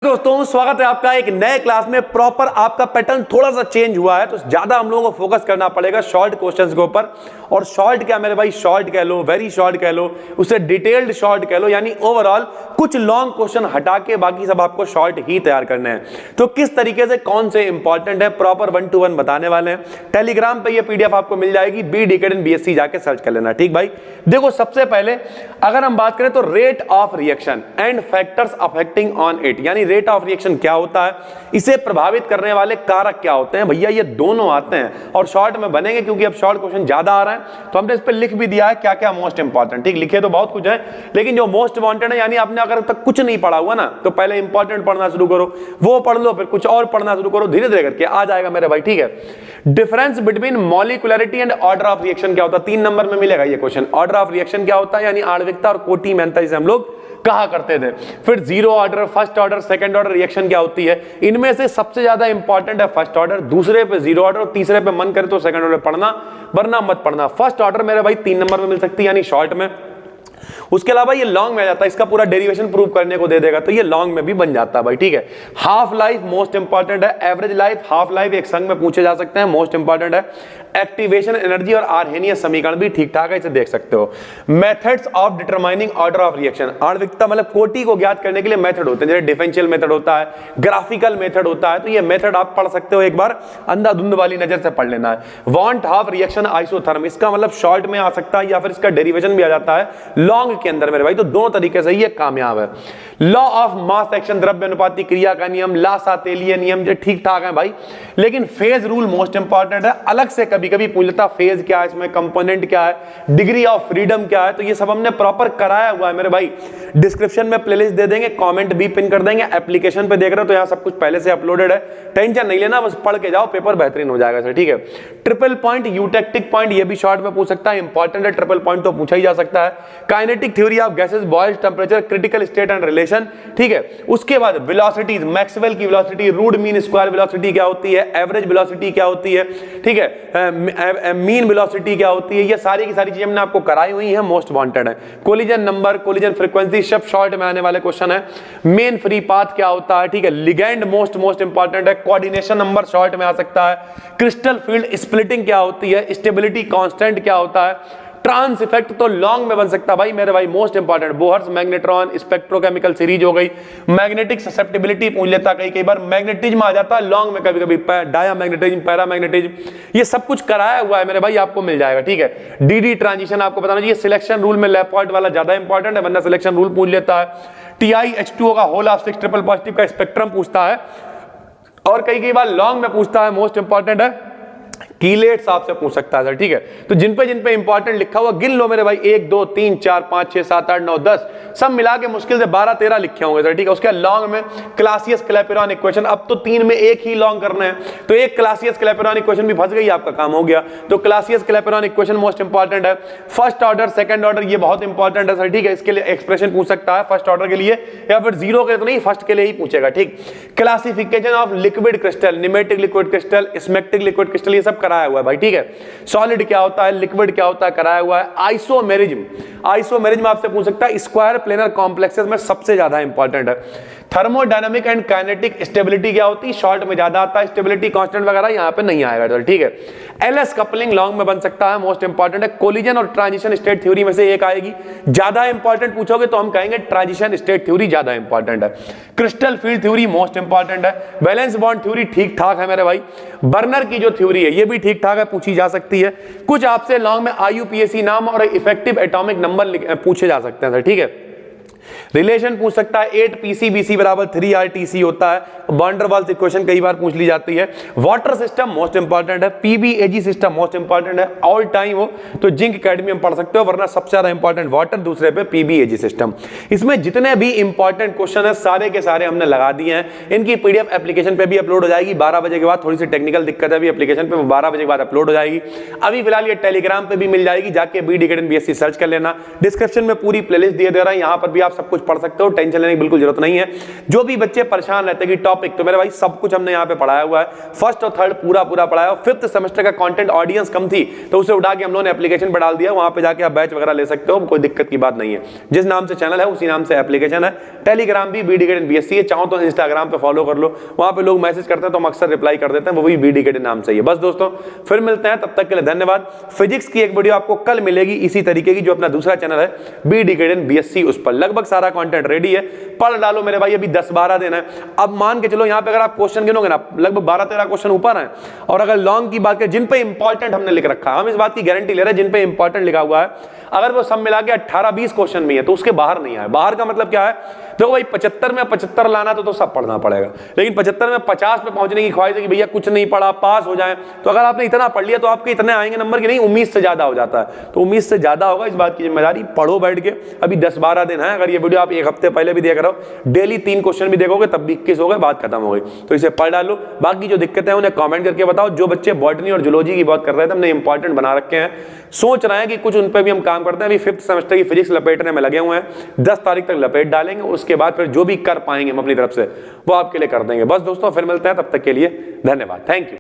दोस्तों स्वागत है आपका एक नए क्लास में। प्रॉपर आपका पैटर्न थोड़ा सा चेंज हुआ है तो ज्यादा हम लोगों को फोकस करना पड़ेगा शॉर्ट क्वेश्चंस के ऊपर। और शॉर्ट क्या मेरे भाई, शॉर्ट कह लो, वेरी शॉर्ट कह लो, उसे डिटेल्ड शॉर्ट कह लो, यानी ओवरऑल कुछ लॉन्ग क्वेश्चन हटा के बाकी सब आपको शॉर्ट ही तैयार करने हैं। तो किस तरीके से कौन से इंपॉर्टेंट है प्रॉपर 1 to 1 बताने वाले हैं। टेलीग्राम पे ये पीडीएफ आपको मिल जाएगी, बी डिकेड बीएससी जाके सर्च कर लेना। ठीक भाई, देखो सबसे पहले अगर हम बात करें तो rate of reaction and factors affecting on it, यानी रेट ऑफ रिएक्शन क्या होता है, इसे प्रभावित करने वाले कारक क्या होते हैं। भैया ये दोनों आते हैं और शॉर्ट में बनेंगे क्योंकि अब शॉर्ट क्वेश्चन ज्यादा आ रहा है तो हमने इस पे लिख भी दिया है क्या क्या मोस्ट इंपॉर्टेंट। ठीक, लिखे तो बहुत कुछ है लेकिन जो मोस्ट इंपॉर्टेंट है, यानी आपने अगर तक कुछ नहीं पढ़ा हुआ ना तो पहले इंपॉर्टेंट पढ़ना शुरू करो, वो पढ़ लो, फिर कुछ और पढ़ना शुरू करो, धीरे धीरे करके आ जाएगा मेरे भाई। ठीक है, difference between molecularity and order of reaction क्या होता है, 3 नंबर में मिलेगा ये क्वेश्चन। ऑर्डर ऑफ रिएक्शन क्या होता है, यानी आणविकता और कोटि में अंतर, जिसे हम लोग कहा करते थे। फिर zero order, first order, second order reaction क्या होती है। इनमें से सबसे ज्यादा इंपॉर्टेंट है फर्स्ट ऑर्डर, दूसरे पे जीरो ऑर्डर, तीसरे पे मन करे तो सेकंड ऑर्डर पढ़ना, वरना मत पढ़ना। फर्स्ट ऑर्डर मेरे भाई 3 नंबर में मिल सकती है यानी शॉर्ट में। उसके अलावा ये लॉन्ग में आ जाता है, इसका पूरा डेरिवेशन प्रूव करने को दे देगा तो ये लॉन्ग में भी बन जाता है भाई। ठीक है, हाफ लाइफ मोस्ट इंपॉर्टेंट है, एवरेज लाइफ, हाफ लाइफ एक संग में पूछे जा सकते हैं, मोस्ट इंपॉर्टेंट है। एक्टिवेशन एनर्जी और आर्हेनियस समीकरण भी ठीक ठाक है, इसे देख सकते हो। Methods of determining order of reaction, आणविकता मतलब कोटि को ज्ञात करने के लिए मेथड होते हैं, जैसे डिफरेंशियल मेथड होता है, ग्राफिकल मेथड होता है, तो ये मेथड आप पढ़ सकते हो, एक बार अंधाधुंध वाली नजर से पढ़ लेना है। वांट हाफ रिएक्शन आइसोथर्म, इसका मतलब शॉर्ट में आ सकता है या फिर इसका डेरिवेशन भी आ जाता है लॉन्ग के अंदर मेरे भाई, तो दोनों तरीके से ये कामयाब है। लॉ ऑफ मास एक्शन, द्रव्य अनुपाती क्रिया का नियम, लासातेलिय नियम, जो ठीक ठाक है भाई। लेकिन फेज रूल मोस्ट इंपॉर्टेंट है, अलग से कभी कभी पूछ लेता फेज क्या है, इसमें कंपोनेंट क्या है, डिग्री ऑफ फ्रीडम क्या है, तो ये सब हमने प्रॉपर कराया हुआ है मेरे भाई। डिस्क्रिप्शन में प्लेलिस्ट दे देंगे, कमेंट भी पिन कर देंगे। एप्लीकेशन पे देख रहे हो तो यहाँ सब कुछ पहले से अपलोडेड है, टेंशन नहीं लेना, बस पढ़ के जाओ, पेपर बेहतरीन हो जाएगा सर। ठीक है, ट्रिपल पॉइंट, यूटेक्टिक पॉइंट, ये भी शॉर्ट में पूछ सकता है, इंपॉर्टेंट है, ट्रिपल पॉइंट तो पूछा ही जा सकता है। Kinetic theory of gases, Boyle's temperature, critical state and relation. ठीक है, उसके बाद वेलोसिटीज, मैक्सवेल की velocity, root mean square velocity क्या होती है, एवरेज वेलोसिटी क्या होती है, ठीक है, मीन वेलोसिटी क्या होती है, ये सारी की सारी चीजें हमने आपको कराई हुई है, मोस्ट वांटेड है। कोलिजन नंबर, कोलिजन फ्रीक्वेंसी, सब शॉर्ट में आने वाले क्वेश्चन है। मेन फ्री पाथ क्या होता है, ठीक है, लिगेंड मोस्ट इंपॉर्टेंट है। कोऑर्डिनेशन नंबर शॉर्ट में आ सकता है। क्रिस्टल फील्ड स्प्लिटिंग क्या होती है, स्टेबिलिटी कांस्टेंट क्या होता है। ट्रांस इफेक्ट तो लॉन्ग में बन सकता है भाई मेरे भाई, most important. Bohr's magnetron, spectrochemical series हो गई। मैग्नेटिक ससेप्टिबिलिटी पूछ लेता, कई बार मैग्नेटिज्म आ जाता है लॉन्ग में, कभी कभी डायामैग्नेटिज्म, पैरामैग्नेटिज्म, ये सब कुछ कराया हुआ है मेरे भाई, आपको मिल जाएगा। ठीक है, डीडी ट्रांजिशन आपको बताना चाहिए। सिलेक्शन रूल में लेपॉइंट वाला ज्यादा इंपॉर्टेंट है, वरना सिलेक्शन रूल पूछ लेता है। TiH2O का होल ऑफ 6 ट्रिपल पॉजिटिव का स्पेक्ट्रम पूछता है, और कई बार लॉन्ग में पूछता है, मोस्ट इंपॉर्टेंट है। कीलेट्स आपसे पूछ सकता है सर। ठीक है, तो जिन पे इंपॉर्टेंट लिखा हुआ गिन लो मेरे भाई, 1 2 3 4 5 6 7 8 9 10, सब मिला के मुश्किल से 12-13 लिखे होंगे सर। ठीक है, उसके लॉन्ग में क्लासियस क्लैपेरॉन इक्वेशन, अब तो 3 में एक ही लॉन्ग करना है, तो एक क्लासियस क्लैपेरॉन इक्वेशन भी फंस गई, आपका काम हो गया। तो Clausius Clapeyron equation most important है। फर्स्ट ऑर्डर, सेकंड ऑर्डर, ये बहुत इंपॉर्टेंट है सर। ठीक है, इसके लिए एक्सप्रेशन पूछ सकता है फर्स्ट ऑर्डर के लिए, या फिर जीरो के तो नहीं, फर्स्ट के लिए ही पूछेगा। ठीक, classification of liquid crystal, pneumatic liquid crystal, smectic liquid crystal, ये सब कराया हुआ है भाई। ठीक है, सॉलिड क्या होता है, लिक्विड क्या होता है, कराया हुआ है। आइसोमेरिज्म, आइसोमेरिज्म आपसे पूछ सकता है, स्क्वायर प्लेनर कॉम्प्लेक्सेस में सबसे ज्यादा इंपॉर्टेंट है। थर्मोडायनामिक एंड काइनेटिक स्टेबिलिटी क्या होती है, शॉर्ट में ज्यादा आता है, स्टेबिलिटी कांस्टेंट वगैरह यहां पे नहीं आएगा सर। ठीक है, एलएस कपलिंग लॉन्ग में बन सकता है, मोस्ट इंपॉर्टेंट है। कोलिजन और ट्रांजिशन स्टेट थ्योरी में से एक आएगी, ज्यादा इंपॉर्टेंट पूछोगे तो हम कहेंगे ट्रांजिशन स्टेट थ्योरी ज्यादा इंपॉर्टेंट है। Crystal field theory most important है। वैलेंस बॉन्ड थ्योरी ठीक ठाक है मेरे भाई। बर्नर की जो थ्योरी है ये भी ठीक ठाक है, पूछी जा सकती है। कुछ आपसे लॉन्ग में IUPAC नाम और इफेक्टिव एटॉमिक नंबर पूछे जा सकते हैं सर। ठीक है, रिलेशन पूछ सकता है, 8 PCBC बराबर 3 RTC होता है। वैंडरवाल्स इक्वेशन कई बार पूछ ली जाती है। वाटर सिस्टम मोस्ट इंपॉर्टेंट है। PBAG सिस्टम मोस्ट इंपॉर्टेंट है, ऑल टाइम हो तो जिंक कैडमियम पढ़ सकते हो, वरना सबसे ज्यादा इंपॉर्टेंट वाटर, दूसरे पे PBAG सिस्टम। इसमें जितने भी इंपॉर्टेंट क्वेश्चन है सारे के सारे हमने लगा दिए हैं। इनकी PDF एप्लीकेशन पे भी अपलोड हो जाएगी 12 बजे के बाद, थोड़ी सी टेक्निकल दिक्कत है अभी एप्लीकेशन पे, वो 12 बजे के बाद अपलोड हो जाएगी। अभी फिलहाल ये टेलीग्राम पे भी मिल जाएगी, जाके बी डिकेड BSc सर्च कर लेना। डिस्क्रिप्शन में पूरी प्लेलिस्ट दिए दे रहा है, यहाँ पर भी आप सब कुछ कुछ पढ़ सकते हो, टेंशन लेने की बिल्कुल जरूरत नहीं है। जो भी बच्चे परेशान रहते हैं कि टॉपिक, तो मेरे भाई सब कुछ हमने यहाँ पे पढ़ाया हुआ है, फर्स्ट और थर्ड पूरा पढ़ाया। फिफ्थ सेमेस्टर का कंटेंट ऑडियंस कम थी तो उसे उठा के हम लोगों ने एप्लीकेशन पर डाल दिया, वहां पे जाके आप बैच वगैरह ले सकते हो, कोई दिक्कत की बात नहीं है। जिस नाम से चैनल है उसी नाम से एप्लीकेशन है। टेलीग्राम भी BD BSc है, चाहो तो इंस्टाग्राम पे फॉलो कर लो, वहां पे लोग मैसेज करते हैं तो हम अक्सर रिप्लाई कर देते हैं, वो भी BD नाम से ही है। बस दोस्तों फिर मिलते हैं, तब तक के लिए धन्यवाद। फिजिक्स की एक वीडियो आपको कल मिलेगी इसी तरीके की, जो अपना दूसरा चैनल है BD BSc, उस पर लगभग सारा कंटेंट रेडी है, पढ़ डालो मेरे भाई। अभी 10-12 दिन है, अब मान के चलो यहाँ पे अगर आप क्वेश्चन गिनोगे ना, लगभग 12-13 क्वेश्चन ऊपर हैं। और अगर लॉन्ग की बात करें, जिन पे इंपॉर्टेंट हमने लिख रखा है, हम इस बात की गारंटी ले रहे हैं, जिन पे इंपॉर्टेंट लिखा हुआ है अगर वो सब मिला के 18-20 क्वेश्चन भी है तो उसके बाहर नहीं आए। बाहर का मतलब क्या है, देखो भाई 75 में 75 लाना तो सब पढ़ना पड़ेगा, लेकिन 75 में 50 पे पहुंचने की ख्वाहिश है कि भैया कुछ नहीं पढ़ा पास हो जाए, तो अगर आपने इतना पढ़ लिया तो आपके इतने आएंगे नंबर की नहीं, उम्मीद से ज्यादा हो जाता है। तो उम्मीद से ज्यादा होगा, इस बात की जिम्मेदारी, पढ़ो बैठ के। अभी 10-12 दिन है, अगर ये वीडियो आप एक हफ्ते पहले भी देख रहे हो, डेली 3 क्वेश्चन भी देखोगे तब भी 21 हो गए, बात खत्म हो गई। तो इसे पढ़ डालो, बाकी जो दिक्कतें हैं उन्हें कमेंट करके बताओ। जो बच्चे बॉटनी और जूलॉजी की बात कर रहे थे, हमने इंपॉर्टेंट बना रखे हैं, सोच रहे हैं कि कुछ उन पर भी हम काम करते हैं। अभी 5th सेमेस्टर की फिजिक्स लपेटने में लगे हुए हैं, 10 तारीख तक लपेट डालेंगे, उसके बाद फिर जो भी कर पाएंगे हम अपनी तरफ से वो आपके लिए कर देंगे। बस दोस्तों फिर मिलते हैं, तब तक के लिए धन्यवाद, थैंक यू।